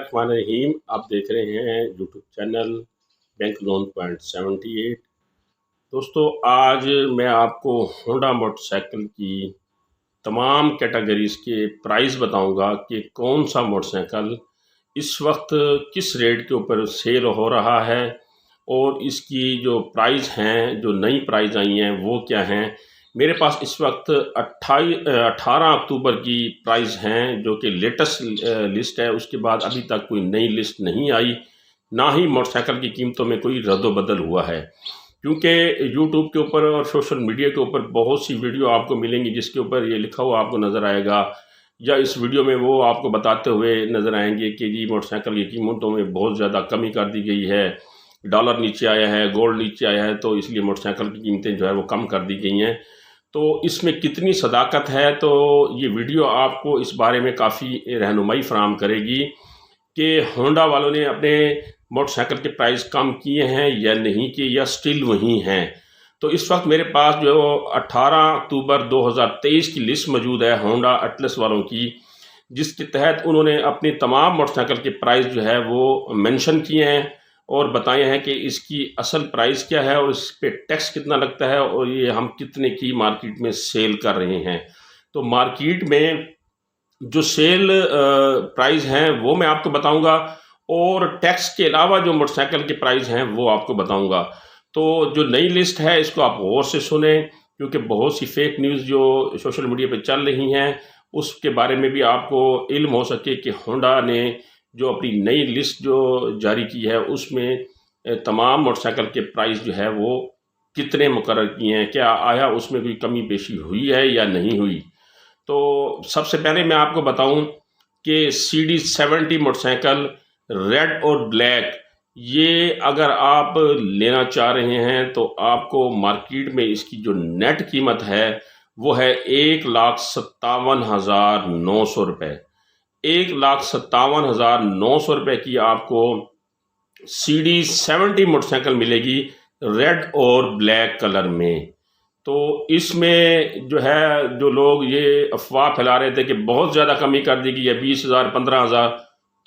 बिस्मिल्लाहिर्रहमानिर्रहीम। आप देख रहे हैं YouTube channel bank loan point 78। दोस्तों, आज मैं आपको होंडा मोटरसाइकिल की तमाम कैटेगरीज़ के प्राइस बताऊंगा कि कौन सा मोटरसाइकिल इस वक्त किस रेट के ऊपर सेल हो रहा है और इसकी जो प्राइस हैं, जो नई प्राइस आई हैं वो क्या हैं। मेरे पास इस वक्त 18 अक्टूबर की प्राइस हैं जो कि लेटेस्ट लिस्ट है। उसके बाद अभी तक कोई नई लिस्ट नहीं आई, ना ही मोटरसाइकिल की कीमतों में कोई रद्द-बदल हुआ है, क्योंकि यूट्यूब के ऊपर और सोशल मीडिया के ऊपर बहुत सी वीडियो आपको मिलेंगी जिसके ऊपर ये लिखा हुआ आपको नज़र आएगा, या इस वीडियो में वो आपको बताते हुए नज़र आएंगे कि जी मोटरसाइकिल की कीमतों में बहुत ज़्यादा कमी कर दी गई है, डॉलर नीचे आया है, गोल्ड नीचे आया है, तो इसलिए मोटरसाइकिल की कीमतें जो है वो कम कर दी गई हैं। तो इसमें कितनी सदाकत है, तो ये वीडियो आपको इस बारे में काफ़ी रहनुमाई फराहम करेगी कि होंडा वालों ने अपने मोटरसाइकिल के प्राइस कम किए हैं या नहीं किए, या स्टिल वही हैं। तो इस वक्त मेरे पास जो 18 अक्टूबर 2023 की लिस्ट मौजूद है होंडा एटलस वालों की, जिसके तहत उन्होंने अपनी तमाम मोटरसाइकिल के प्राइस जो है वो मेंशन किए हैं और बताए हैं कि इसकी असल प्राइस क्या है और इस पे टैक्स कितना लगता है और ये हम कितने की मार्केट में सेल कर रहे हैं। तो मार्केट में जो सेल प्राइस हैं वो मैं आपको बताऊंगा, और टैक्स के अलावा जो मोटरसाइकिल के प्राइस हैं वो आपको बताऊंगा। तो जो नई लिस्ट है इसको आप गौर से सुने, क्योंकि बहुत सी फेक न्यूज़ जो सोशल मीडिया पे चल रही हैं उसके बारे में भी आपको इल्म हो सके कि होंडा ने जो अपनी नई लिस्ट जो जारी की है उसमें तमाम मोटरसाइकिल के प्राइस जो है वो कितने मुकर्रर किए हैं, क्या आया उसमें कोई कमी पेशी हुई है या नहीं हुई। तो सबसे पहले मैं आपको बताऊं कि CD70 मोटरसाइकिल रेड और ब्लैक, ये अगर आप लेना चाह रहे हैं तो आपको मार्केट में इसकी जो नेट कीमत है वो है 1,57,900 रुपये। 1,57,900 रुपये की आपको CD70 मोटरसाइकिल मिलेगी रेड और ब्लैक कलर में। तो इसमें जो है, जो लोग ये अफवाह फैला रहे थे कि बहुत ज़्यादा कमी कर दी गई है 20,000 15,000,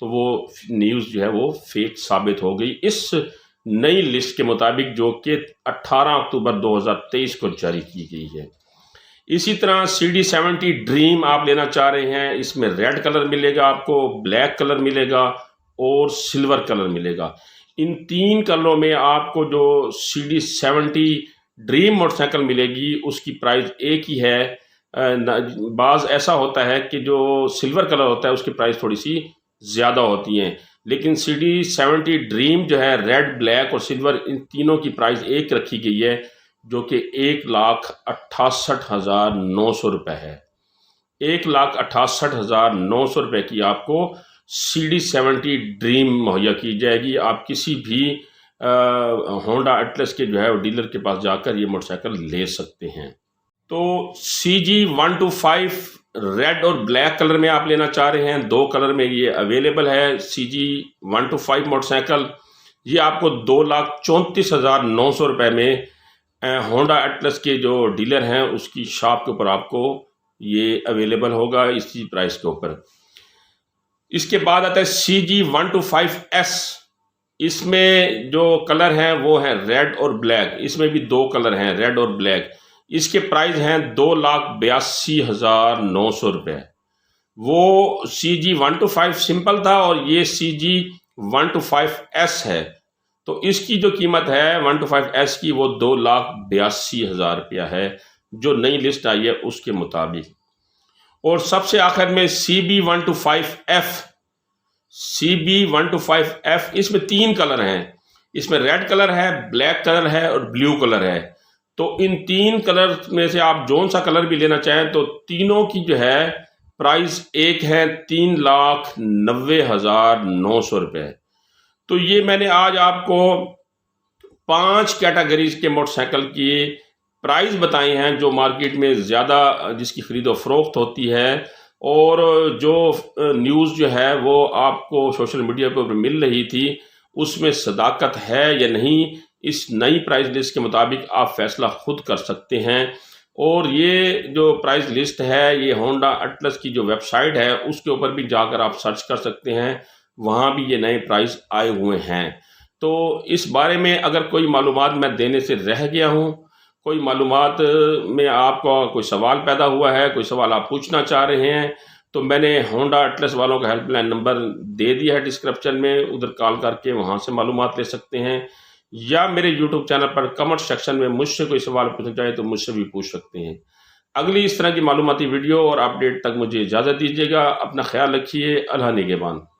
तो वो न्यूज़ जो है वो फेक साबित हो गई इस नई लिस्ट के मुताबिक जो कि 18 अक्टूबर 2023 को जारी की गई है। इसी तरह CD70 ड्रीम आप लेना चाह रहे हैं, इसमें रेड कलर मिलेगा आपको, ब्लैक कलर मिलेगा और सिल्वर कलर मिलेगा। इन 3 कलरों में आपको जो CD70 ड्रीम मोटरसाइकिल मिलेगी उसकी प्राइस एक ही है। बाज़ ऐसा होता है कि जो सिल्वर कलर होता है उसकी प्राइस थोड़ी सी ज़्यादा होती हैं, लेकिन CD70 ड्रीम जो है रेड, ब्लैक और सिल्वर, इन तीनों की प्राइस एक रखी गई है जो कि 1,68,900 रुपये है। 1,68,900 रुपये की आपको CD70 ड्रीम मुहैया की जाएगी। आप किसी भी होंडा एटलस के जो है डीलर के पास जाकर ये मोटरसाइकिल ले सकते हैं। तो CG125 रेड और ब्लैक कलर में आप लेना चाह रहे हैं, 2 कलर में ये अवेलेबल है। CG125 मोटरसाइकिल ये आपको 2,34,900 रुपये में होंडा एटलस के जो डीलर हैं उसकी शॉप के ऊपर आपको ये अवेलेबल होगा इसी प्राइस के ऊपर। इसके बाद आता है CG125S। इसमें जो कलर हैं वो है रेड और ब्लैक, इसमें भी 2 कलर हैं रेड और ब्लैक। इसके प्राइस हैं 2,82,900 रुपये। वो CG125 सिंपल था और ये CG125S है। तो इसकी जो कीमत है 125S की वो 2,82,000 रुपया है जो नई लिस्ट आई है उसके मुताबिक। और सबसे आखिर में CB125F, इसमें 3 कलर हैं। इसमें रेड कलर है, ब्लैक कलर है और ब्लू कलर है। तो इन 3 कलर में से आप जोन सा कलर भी लेना चाहें तो तीनों की जो है प्राइस एक है 3,90,900 रुपये। तो ये मैंने आज आपको 5 कैटेगरीज के मोटरसाइकिल की प्राइस बताए हैं जो मार्केट में ज़्यादा जिसकी ख़रीदो फरोख्त होती है, और जो न्यूज़ जो है वो आपको सोशल मीडिया पर मिल रही थी उसमें सदाकत है या नहीं, इस नई प्राइस लिस्ट के मुताबिक आप फैसला खुद कर सकते हैं। और ये जो प्राइस लिस्ट है ये होंडा एटलस की जो वेबसाइट है उसके ऊपर भी जाकर आप सर्च कर सकते हैं। वहाँ भी ये नए प्राइस आए हुए हैं। तो इस बारे में अगर कोई मालूमात मैं देने से रह गया हूँ, कोई मालूमात में आपका कोई सवाल पैदा हुआ है, कोई सवाल आप पूछना चाह रहे हैं, तो मैंने होंडा अटलस वालों का हेल्पलाइन नंबर दे दिया है डिस्क्रिप्शन में, उधर कॉल करके वहाँ से मालूमात ले सकते हैं, या मेरे यूट्यूब चैनल पर कमेंट सेक्शन में मुझसे कोई सवाल पूछना चाहे तो मुझसे भी पूछ सकते हैं। अगली इस तरह की मालूमाती वीडियो और अपडेट तक मुझे इजाज़त दीजिएगा। अपना ख्याल रखिए। अल्लाह निगहबान।